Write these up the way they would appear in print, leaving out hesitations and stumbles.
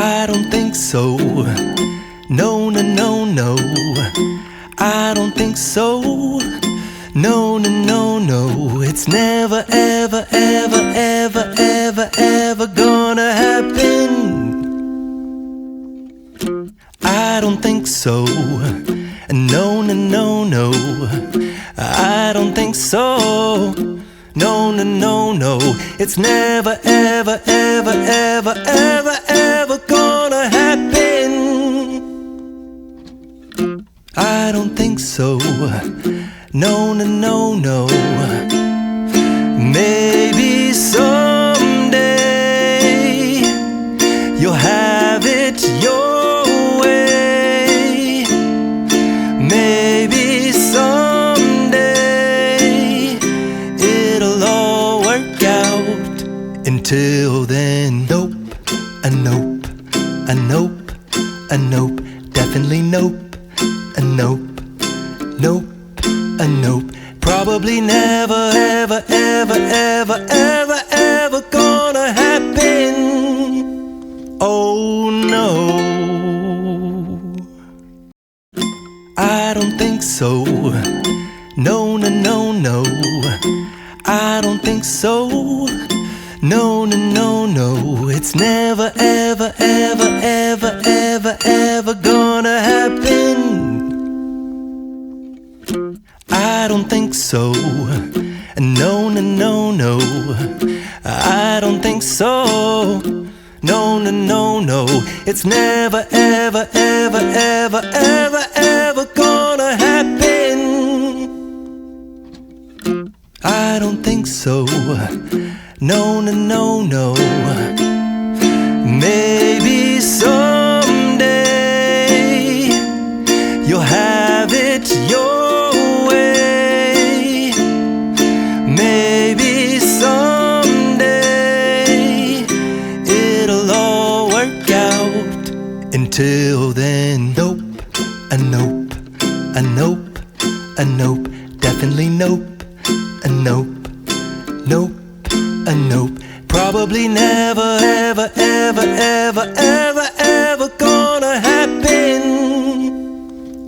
I don't think so. No, no, no, no. I don't think so. No, no, no, no. It's never, ever, ever, ever, ever, ever gonna happen. I don't think so. No, no, no, no. I don't think so. No, no, no, no. It's never, ever, ever, ever, ever, ever gonna happen. I don't think so. No, no, no, no. Maybe someday you'll have it your way. Maybe someday it'll all work out. Until then, nope, a nope, a nope, a nope, definitely nope, a nope, nope, a nope. Probably never, ever, ever, ever, ever, ever gonna happen. Oh no, I don't think so. No, no, no, no. I don't think so. No, no, no, no. It's never, ever, ever, ever, ever, ever gonna happen. I don't think so. No, no, no, no. I don't think so. No, no, no, no. It's never, ever, ever, ever, ever, ever gonna happen. I don't think so. No, no, no, no. Maybe someday you'll have it your way. Maybe someday it'll all work out. Until then, nope, a nope, a nope, a nope, definitely nope, a nope, nope, a nope. Probably never, ever, ever, ever, ever, ever gonna happen.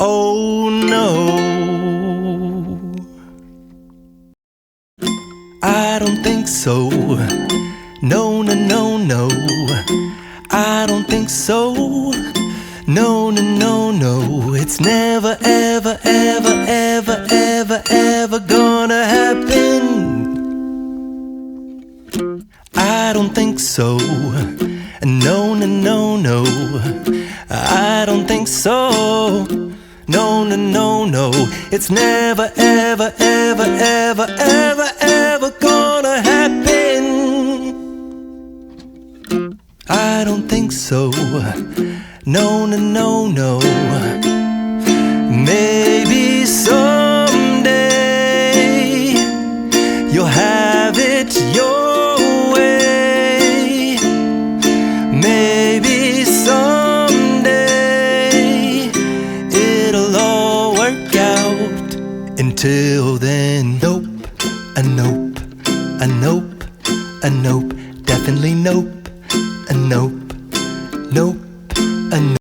Oh no, I don't think so. No, no, no, no. I don't think so. No, no, no, no. It's never, ever, ever, ever, ever, ever gonna happen. I don't think so. No, no, no, no. I don't think so. No, no, no, no. It's never, ever, ever, ever, ever, ever gonna happen. I don't think so. No, no, no, no. Maybe someday you'll have it your way. Maybe someday it'll all work out. Until then, nope, a nope, a nope, a nope, definitely nope, a nope, nope, a nope.